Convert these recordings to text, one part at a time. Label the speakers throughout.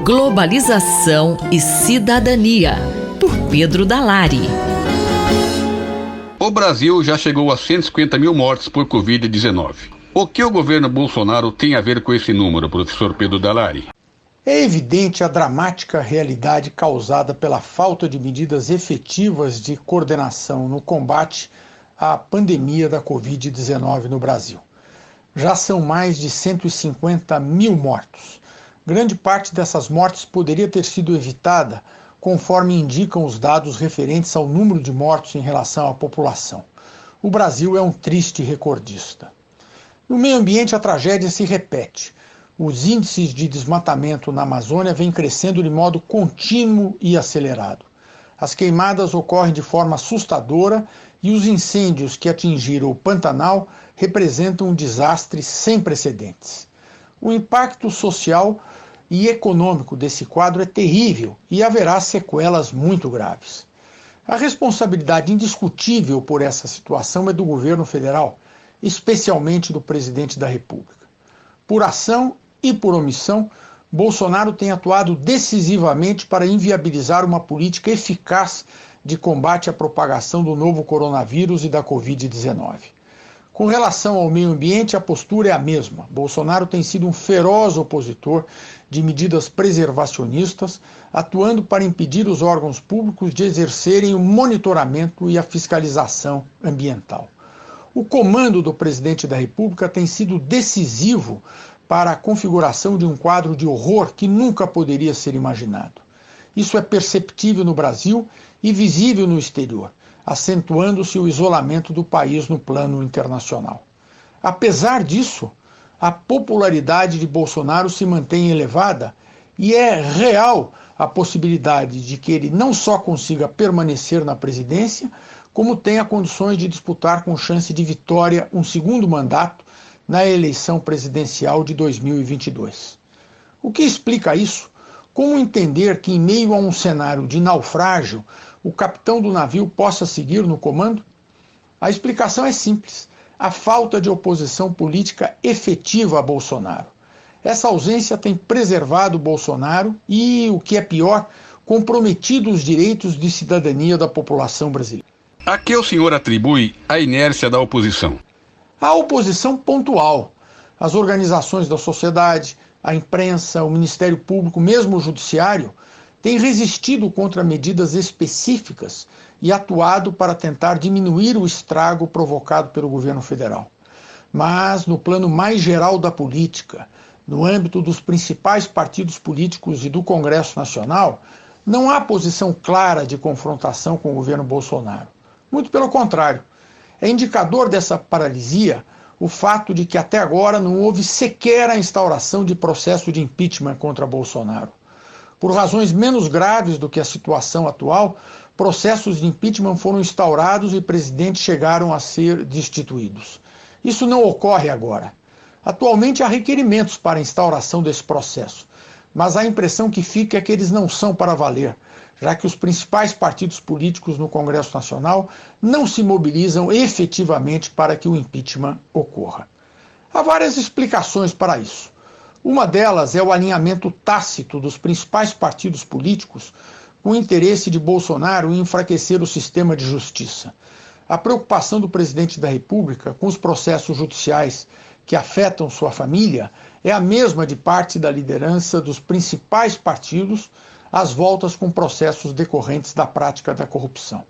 Speaker 1: Globalização e Cidadania, por Pedro Dalari.
Speaker 2: O Brasil já chegou a 150 mil mortes por Covid-19. O que o governo Bolsonaro tem a ver com esse número, professor Pedro Dalari?
Speaker 3: É evidente a dramática realidade causada pela falta de medidas efetivas de coordenação no combate à pandemia da Covid-19 no Brasil. Já são mais de 150 mil mortos. Grande parte dessas mortes poderia ter sido evitada, conforme indicam os dados referentes ao número de mortos em relação à população. O Brasil é um triste recordista. No meio ambiente, a tragédia se repete. Os índices de desmatamento na Amazônia vêm crescendo de modo contínuo e acelerado. As queimadas ocorrem de forma assustadora e os incêndios que atingiram o Pantanal representam um desastre sem precedentes. O impacto social e econômico desse quadro é terrível e haverá sequelas muito graves. A responsabilidade indiscutível por essa situação é do governo federal, especialmente do presidente da República. Por ação e por omissão, Bolsonaro tem atuado decisivamente para inviabilizar uma política eficaz de combate à propagação do novo coronavírus e da Covid-19. Com relação ao meio ambiente, a postura é a mesma. Bolsonaro tem sido um feroz opositor de medidas preservacionistas, atuando para impedir os órgãos públicos de exercerem o monitoramento e a fiscalização ambiental. O comando do presidente da República tem sido decisivo para a configuração de um quadro de horror que nunca poderia ser imaginado. Isso é perceptível no Brasil e visível no exterior, acentuando-se o isolamento do país no plano internacional. Apesar disso, a popularidade de Bolsonaro se mantém elevada e é real a possibilidade de que ele não só consiga permanecer na presidência, como tenha condições de disputar com chance de vitória um segundo mandato na eleição presidencial de 2022. O que explica isso? Como entender que, em meio a um cenário de naufrágio, o capitão do navio possa seguir no comando? A explicação é simples: a falta de oposição política efetiva a Bolsonaro. Essa ausência tem preservado Bolsonaro e, o que é pior, comprometido os direitos de cidadania da população brasileira.
Speaker 2: A que o senhor atribui a inércia da oposição?
Speaker 3: A oposição pontual. As organizações da sociedade, a imprensa, o Ministério Público, mesmo o Judiciário, têm resistido contra medidas específicas e atuado para tentar diminuir o estrago provocado pelo governo federal. Mas, no plano mais geral da política, no âmbito dos principais partidos políticos e do Congresso Nacional, não há posição clara de confrontação com o governo Bolsonaro. Muito pelo contrário. É indicador dessa paralisia o fato de que até agora não houve sequer a instauração de processo de impeachment contra Bolsonaro. Por razões menos graves do que a situação atual, processos de impeachment foram instaurados e presidentes chegaram a ser destituídos. Isso não ocorre agora. Atualmente há requerimentos para a instauração desse processo, mas a impressão que fica é que eles não são para valer, já que os principais partidos políticos no Congresso Nacional não se mobilizam efetivamente para que o impeachment ocorra. Há várias explicações para isso. Uma delas é o alinhamento tácito dos principais partidos políticos com o interesse de Bolsonaro em enfraquecer o sistema de justiça. A preocupação do presidente da República com os processos judiciais que afetam sua família é a mesma de parte da liderança dos principais partidos às voltas com processos decorrentes da prática da corrupção.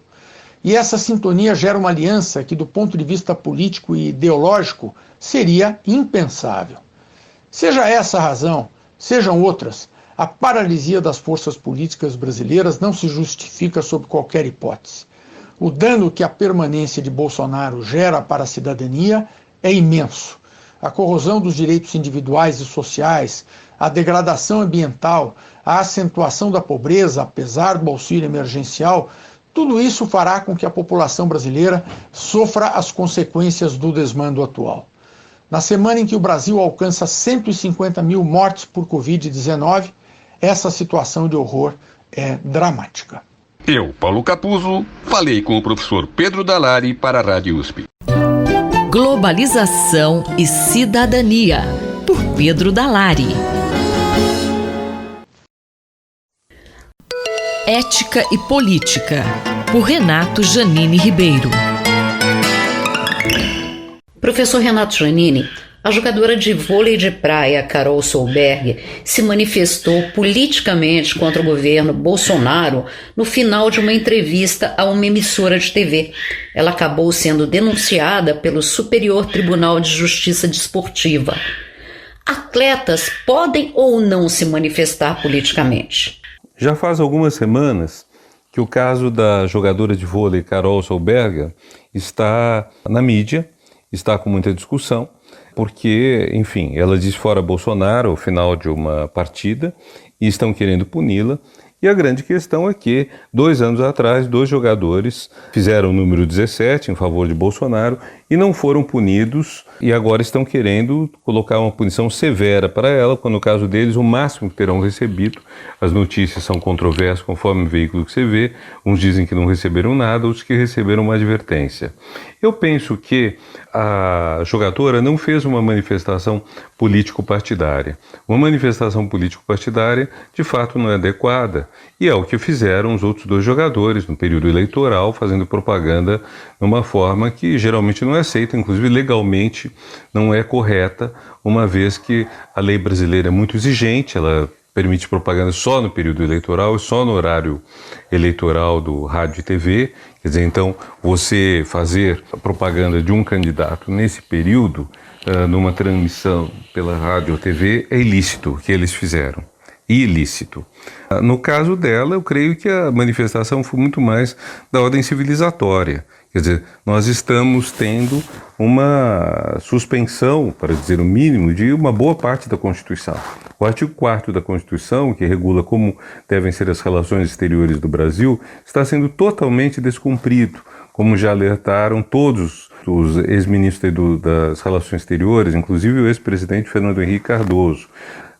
Speaker 3: E essa sintonia gera uma aliança que, do ponto de vista político e ideológico, seria impensável. Seja essa a razão, sejam outras, a paralisia das forças políticas brasileiras não se justifica sob qualquer hipótese. O dano que a permanência de Bolsonaro gera para a cidadania é imenso. A corrosão dos direitos individuais e sociais, a degradação ambiental, a acentuação da pobreza, apesar do auxílio emergencial, tudo isso fará com que a população brasileira sofra as consequências do desmando atual. Na semana em que o Brasil alcança 150 mil mortes por Covid-19, essa situação de horror é dramática.
Speaker 2: Eu, Paulo Capuzzo, falei com o professor Pedro Dalari para a Rádio USP.
Speaker 1: Globalização e Cidadania, por Pedro Dalari. Ética e Política, por Renato Janini Ribeiro.
Speaker 4: Professor Renato Janini, a jogadora de vôlei de praia Carol Solberg se manifestou politicamente contra o governo Bolsonaro no final de uma entrevista a uma emissora de TV. Ela acabou sendo denunciada pelo Superior Tribunal de Justiça Desportiva. Atletas podem ou não se manifestar politicamente?
Speaker 5: Já faz algumas semanas que o caso da jogadora de vôlei Carol Solberg está na mídia, está com muita discussão, porque, enfim, ela diz fora Bolsonaro ao final de uma partida e estão querendo puni-la. E a grande questão é que, 2 anos atrás, 2 jogadores fizeram o número 17 em favor de Bolsonaro e não foram punidos e agora estão querendo colocar uma punição severa para ela, quando no caso deles o máximo que terão recebido. As notícias são controversas conforme o veículo que você vê, uns dizem que não receberam nada, outros que receberam uma advertência. Eu penso que a jogadora não fez uma manifestação político-partidária. Uma manifestação político-partidária, de fato, não é adequada. E é o que fizeram os outros 2 jogadores no período eleitoral, fazendo propaganda de uma forma que geralmente não é aceita, inclusive legalmente não é correta, uma vez que a lei brasileira é muito exigente, ela permite propaganda só no período eleitoral e só no horário eleitoral do rádio e TV. Quer dizer, então, você fazer a propaganda de um candidato nesse período, numa transmissão pela rádio ou TV, é ilícito, o que eles fizeram. Ilícito. No caso dela, eu creio que a manifestação foi muito mais da ordem civilizatória. Quer dizer, nós estamos tendo uma suspensão, para dizer o mínimo, de uma boa parte da Constituição. O artigo 4º da Constituição, que regula como devem ser as relações exteriores do Brasil, está sendo totalmente descumprido, como já alertaram todos os ex-ministros das Relações Exteriores, inclusive o ex-presidente Fernando Henrique Cardoso.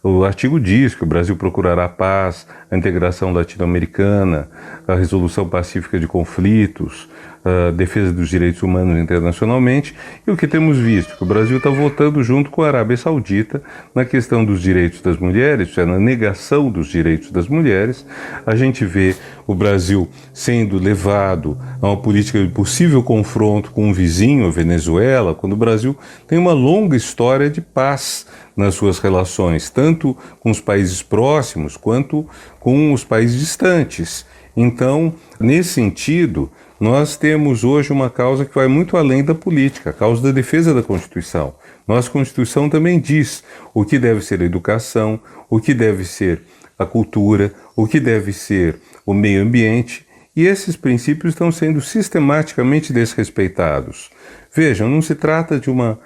Speaker 5: O artigo diz que o Brasil procurará a paz, a integração latino-americana, a resolução pacífica de conflitos, a defesa dos direitos humanos internacionalmente, e o que temos visto, que o Brasil está votando junto com a Arábia Saudita na questão dos direitos das mulheres, isso é, na negação dos direitos das mulheres. A gente vê o Brasil sendo levado a uma política de possível confronto com um vizinho, a Venezuela, quando o Brasil tem uma longa história de paz nas suas relações, tanto com os países próximos quanto com os países distantes. Então, nesse sentido, nós temos hoje uma causa que vai muito além da política, a causa da defesa da Constituição. Nossa Constituição também diz o que deve ser a educação, o que deve ser a cultura, o que deve ser o meio ambiente, e esses princípios estão sendo sistematicamente desrespeitados. Vejam, não se trata de uma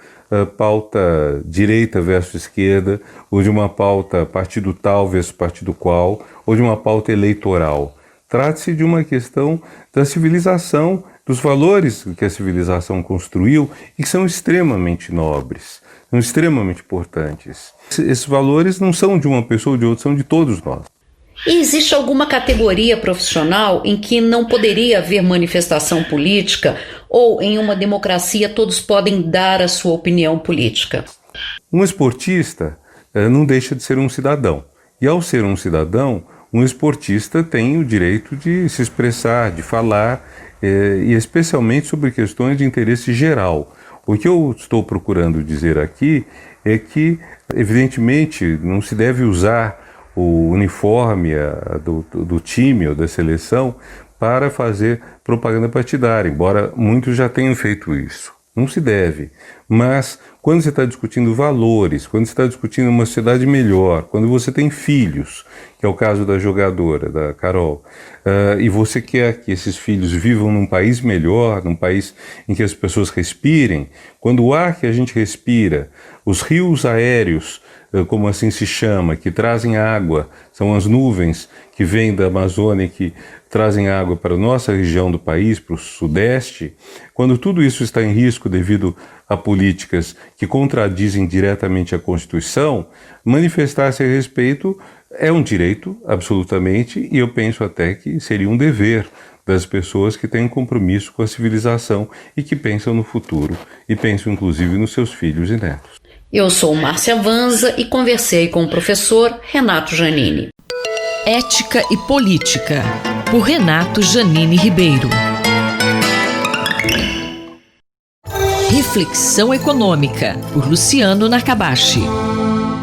Speaker 5: pauta direita versus esquerda, ou de uma pauta partido tal versus partido qual, ou de uma pauta eleitoral. Trata-se de uma questão da civilização, dos valores que a civilização construiu e que são extremamente nobres, são extremamente importantes. Esses valores não são de uma pessoa ou de outra, são de todos nós.
Speaker 4: E existe alguma categoria profissional em que não poderia haver manifestação política ou em uma democracia todos podem dar a sua opinião política?
Speaker 5: Um esportista não deixa de ser um cidadão. E ao ser um cidadão, um esportista tem o direito de se expressar, de falar, e especialmente sobre questões de interesse geral. O que eu estou procurando dizer aqui é que, evidentemente, não se deve usar o uniforme do time ou da seleção para fazer propaganda partidária, embora muitos já tenham feito isso. Não se deve. Mas quando você está discutindo valores, quando você está discutindo uma sociedade melhor, quando você tem filhos, que é o caso da jogadora, da Carol, e você quer que esses filhos vivam num país melhor, num país em que as pessoas respirem, quando o ar que a gente respira, os rios aéreos, como assim se chama, que trazem água, são as nuvens que vêm da Amazônia, que trazem água para a nossa região do país, para o Sudeste, quando tudo isso está em risco devido a políticas que contradizem diretamente a Constituição, manifestar-se a respeito é um direito, absolutamente, e eu penso até que seria um dever das pessoas que têm compromisso com a civilização e que pensam no futuro, e pensam inclusive nos seus filhos e netos.
Speaker 4: Eu sou Márcia Vanza e conversei com o professor Renato Janini.
Speaker 1: Ética e Política, por Renato Janine Ribeiro. Reflexão Econômica, por Luciano Nakabashi.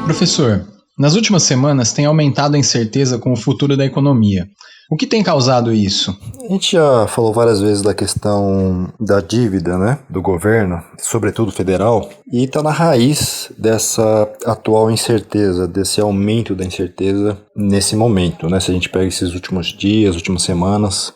Speaker 6: Professor, nas últimas semanas tem aumentado a incerteza com o futuro da economia. O que tem causado isso?
Speaker 7: A gente já falou várias vezes da questão da dívida, né, do governo, sobretudo federal, e está na raiz dessa atual incerteza, desse aumento da incerteza nesse momento, né, se a gente pega esses últimos dias, últimas semanas.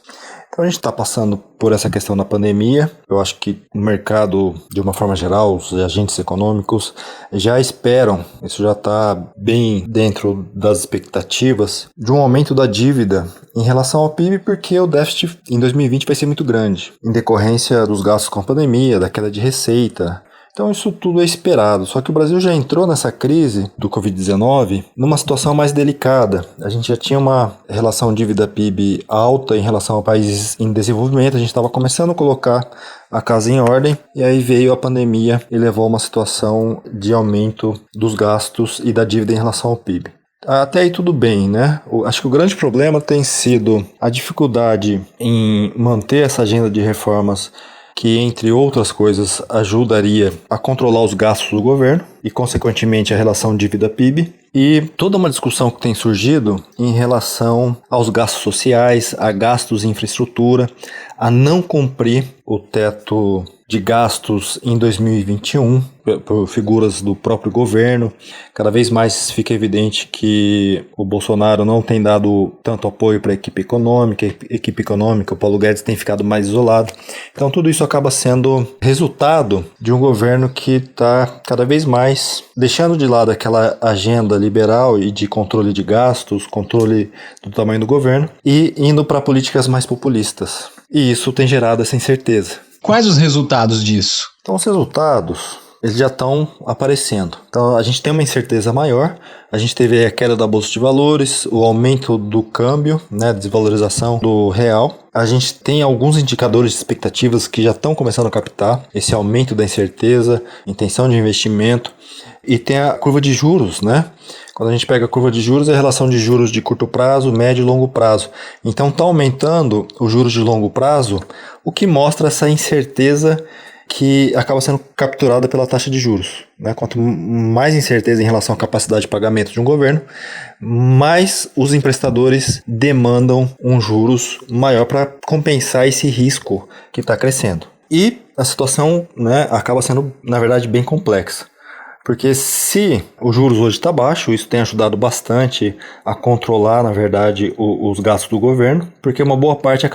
Speaker 7: Então a gente está passando por essa questão da pandemia. Eu acho que o mercado, de uma forma geral, os agentes econômicos já esperam, isso já está bem dentro das expectativas, de um aumento da dívida em relação ao PIB, porque o déficit em 2020 vai ser muito grande, em decorrência dos gastos com a pandemia, da queda de receita. Então isso tudo é esperado, só que o Brasil já entrou nessa crise do Covid-19 numa situação mais delicada. A gente já tinha uma relação dívida-PIB alta em relação a países em desenvolvimento, a gente estava começando a colocar a casa em ordem, e aí veio a pandemia e levou a uma situação de aumento dos gastos e da dívida em relação ao PIB. Até aí tudo bem, né? Acho que o grande problema tem sido a dificuldade em manter essa agenda de reformas que, entre outras coisas, ajudaria a controlar os gastos do governo e, consequentemente, a relação dívida-PIB. E toda uma discussão que tem surgido em relação aos gastos sociais, a gastos em infraestrutura, a não cumprir o teto de gastos em 2021 por figuras do próprio governo. Cada vez mais fica evidente que o Bolsonaro não tem dado tanto apoio para a equipe econômica, o Paulo Guedes tem ficado mais isolado. Então tudo isso acaba sendo resultado de um governo que está cada vez mais deixando de lado aquela agenda liberal e de controle de gastos, controle do tamanho do governo, e indo para políticas mais populistas. E isso tem gerado essa incerteza.
Speaker 6: Quais os resultados disso?
Speaker 7: Então os resultados, eles já estão aparecendo. Então a gente tem uma incerteza maior, a gente teve a queda da Bolsa de Valores, o aumento do câmbio, né, desvalorização do real. A gente tem alguns indicadores de expectativas que já estão começando a captar esse aumento da incerteza, intenção de investimento, e tem a curva de juros, né? Quando a gente pega a curva de juros, é a relação de juros de curto prazo, médio e longo prazo. Então está aumentando os juros de longo prazo, o que mostra essa incerteza que acaba sendo capturada pela taxa de juros, né? Quanto mais incerteza em relação à capacidade de pagamento de um governo, mais os emprestadores demandam um juros maior para compensar esse risco que está crescendo. E a situação, né, acaba sendo, na verdade, bem complexa. Porque se o juros hoje está baixo, isso tem ajudado bastante a controlar, na verdade, os gastos do governo, porque uma boa parte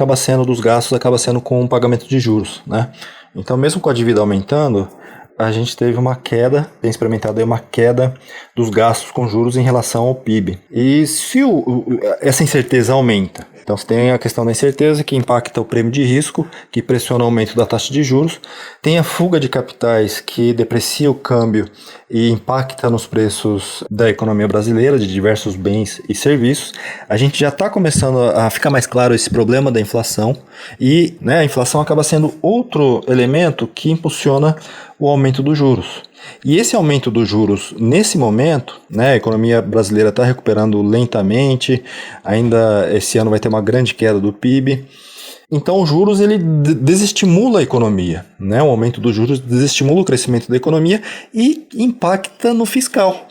Speaker 7: dos gastos acaba sendo com o pagamento de juros, né? Então, mesmo com a dívida aumentando, a gente teve uma queda, tem experimentado aí uma queda dos gastos com juros em relação ao PIB. E se essa incerteza aumenta, então você tem a questão da incerteza que impacta o prêmio de risco, que pressiona o aumento da taxa de juros, tem a fuga de capitais que deprecia o câmbio e impacta nos preços da economia brasileira, de diversos bens e serviços. A gente já está começando a ficar mais claro esse problema da inflação e, né, a inflação acaba sendo outro elemento que impulsiona o aumento dos juros. E esse aumento dos juros, nesse momento, né, a economia brasileira está recuperando lentamente, ainda esse ano vai ter uma grande queda do PIB. Então, os juros ele desestimula a economia, né? O aumento dos juros desestimula o crescimento da economia e impacta no fiscal.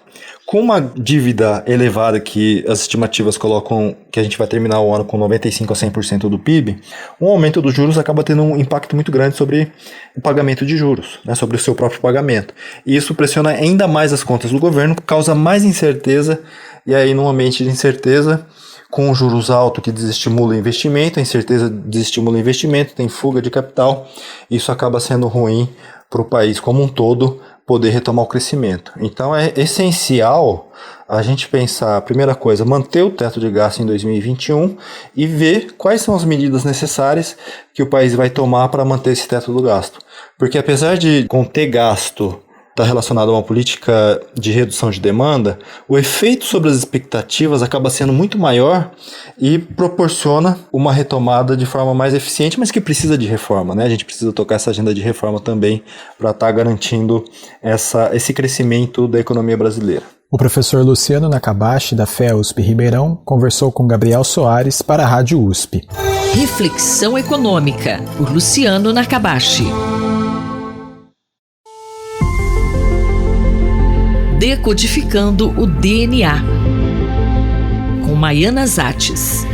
Speaker 7: Com uma dívida elevada que as estimativas colocam que a gente vai terminar o ano com 95% a 100% do PIB, um aumento dos juros acaba tendo um impacto muito grande sobre o pagamento de juros, né, sobre o seu próprio pagamento. E isso pressiona ainda mais as contas do governo, causa mais incerteza, e aí num ambiente de incerteza, com juros altos que desestimula o investimento, a incerteza desestimula o investimento, tem fuga de capital, isso acaba sendo ruim para o país como um todo poder retomar o crescimento. Então é essencial a gente pensar, primeira coisa, manter o teto de gasto em 2021 e ver quais são as medidas necessárias que o país vai tomar para manter esse teto do gasto. Porque apesar de conter gasto está relacionado a uma política de redução de demanda, o efeito sobre as expectativas acaba sendo muito maior e proporciona uma retomada de forma mais eficiente, mas que precisa de reforma, né? A gente precisa tocar essa agenda de reforma também para estar garantindo esse crescimento da economia brasileira.
Speaker 6: O professor Luciano Nakabashi, da FEA-USP Ribeirão, conversou com Gabriel Soares para a Rádio USP.
Speaker 1: Reflexão Econômica, por Luciano Nakabashi. Decodificando o DNA, com Maiana Zates.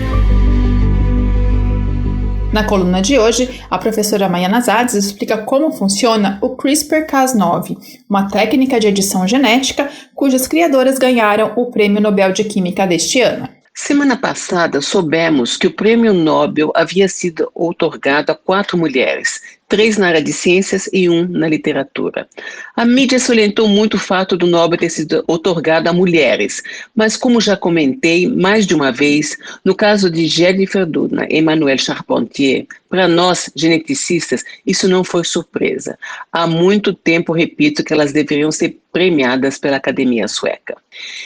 Speaker 8: Na coluna de hoje, a professora Maiana Zates explica como funciona o CRISPR-Cas9, uma técnica de edição genética cujas criadoras ganharam o Prêmio Nobel de Química deste ano.
Speaker 9: Semana passada, soubemos que o Prêmio Nobel havia sido outorgado a 4 mulheres, 3 na área de ciências e 1 na literatura. A mídia salientou muito o fato do Nobel ter sido outorgado a mulheres, mas como já comentei mais de uma vez, no caso de Jennifer Doudna e Emmanuelle Charpentier, para nós, geneticistas, isso não foi surpresa. Há muito tempo repito que elas deveriam ser premiadas pela Academia Sueca.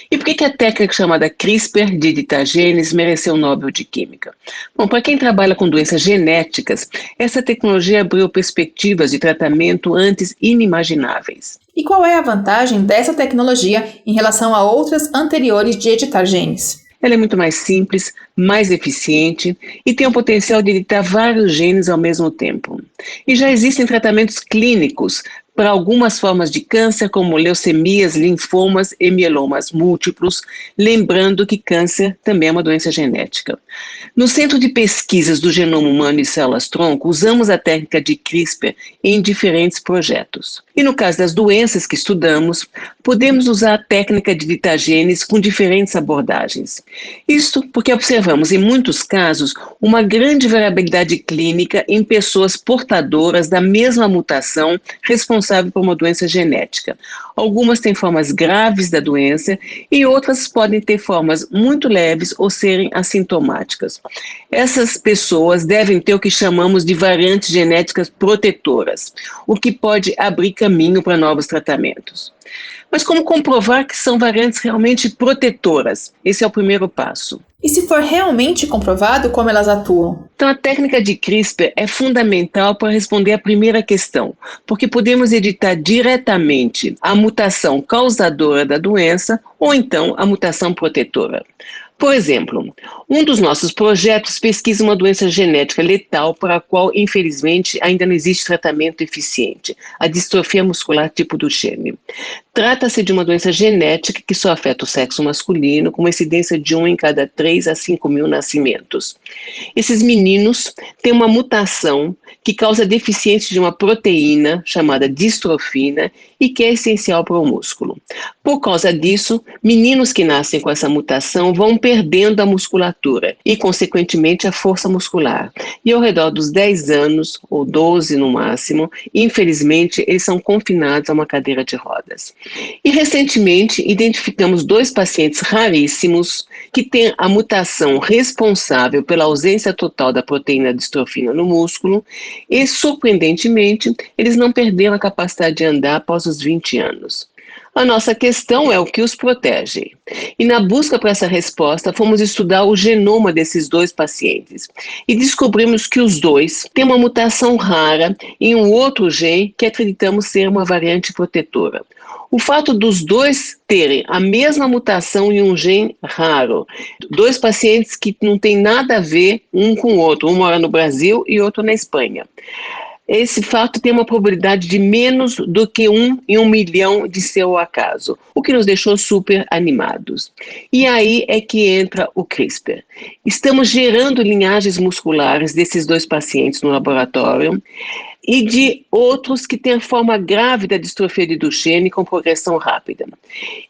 Speaker 9: E por que a técnica chamada CRISPR de editar genes mereceu o Nobel de Química? Bom, para quem trabalha com doenças genéticas, essa tecnologia abriu perspectivas de tratamento antes inimagináveis.
Speaker 8: E qual é a vantagem dessa tecnologia em relação a outras anteriores de editar genes?
Speaker 9: Ela é muito mais simples, mais eficiente e tem o potencial de editar vários genes ao mesmo tempo. E já existem tratamentos clínicos para algumas formas de câncer, como leucemias, linfomas e mielomas múltiplos, lembrando que câncer também é uma doença genética. No Centro de Pesquisas do Genoma Humano e Células-Tronco, usamos a técnica de CRISPR em diferentes projetos. E no caso das doenças que estudamos, podemos usar a técnica de editar genes com diferentes abordagens. Isso porque observamos, em muitos casos, uma grande variabilidade clínica em pessoas portadoras da mesma mutação responsável por uma doença genética. Algumas têm formas graves da doença e outras podem ter formas muito leves ou serem assintomáticas. Essas pessoas devem ter o que chamamos de variantes genéticas protetoras, o que pode abrir caminho para novos tratamentos. Mas como comprovar que são variantes realmente protetoras? Esse é o primeiro passo.
Speaker 8: E se for realmente comprovado, como elas atuam?
Speaker 9: Então, a técnica de CRISPR é fundamental para responder à primeira questão, porque podemos editar diretamente a mutação causadora da doença ou então a mutação protetora. Por exemplo, um dos nossos projetos pesquisa uma doença genética letal para a qual, infelizmente, ainda não existe tratamento eficiente, a distrofia muscular tipo Duchenne. Trata-se de uma doença genética que só afeta o sexo masculino, com uma incidência de 1 em cada 3 a 5 mil nascimentos. Esses meninos têm uma mutação que causa deficiência de uma proteína chamada distrofina e que é essencial para o músculo. Por causa disso, meninos que nascem com essa mutação vão perdendo a musculatura e, consequentemente, a força muscular. E ao redor dos 10 anos, ou 12 no máximo, infelizmente, eles são confinados a uma cadeira de rodas. E, recentemente, identificamos 2 pacientes raríssimos que têm a mutação responsável pela ausência total da proteína distrofina no músculo e, surpreendentemente, eles não perderam a capacidade de andar após os 20 anos. A nossa questão é o que os protege. E na busca para essa resposta, fomos estudar o genoma desses 2 pacientes. E descobrimos que os 2 têm uma mutação rara em um outro gene que acreditamos ser uma variante protetora. O fato dos 2 terem a mesma mutação em um gene raro, 2 pacientes que não têm nada a ver um com o outro, um mora no Brasil e outro na Espanha. Esse fato tem uma probabilidade de menos do que 1 em 1 milhão de ser o acaso, o que nos deixou super animados. E aí é que entra o CRISPR. Estamos gerando linhagens musculares desses 2 pacientes no laboratório e de outros que têm a forma grave da distrofia de Duchenne com progressão rápida.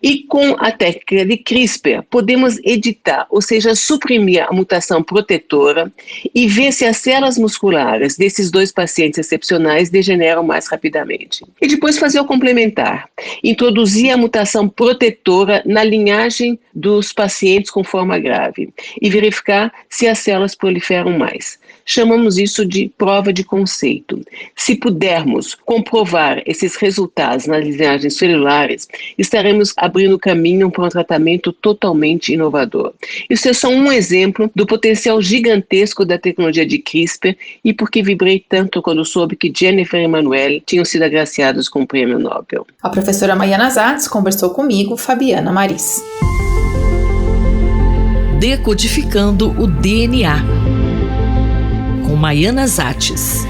Speaker 9: E com a técnica de CRISPR, podemos editar, ou seja, suprimir a mutação protetora e ver se as células musculares desses 2 pacientes excepcionais degeneram mais rapidamente. E depois fazer o complementar, introduzir a mutação protetora na linhagem dos pacientes com forma grave e verificar se as células proliferam mais. Chamamos isso de prova de conceito. Se pudermos comprovar esses resultados nas linhagens celulares, estaremos abrindo caminho para um tratamento totalmente inovador. Isso é só um exemplo do potencial gigantesco da tecnologia de CRISPR e porque vibrei tanto quando soube que Jennifer e Emmanuel tinham sido agraciados com o Prêmio Nobel.
Speaker 8: A professora Maiana Zatz conversou comigo, Fabiana Maris.
Speaker 1: Decodificando o DNA, com Maiana Zatz.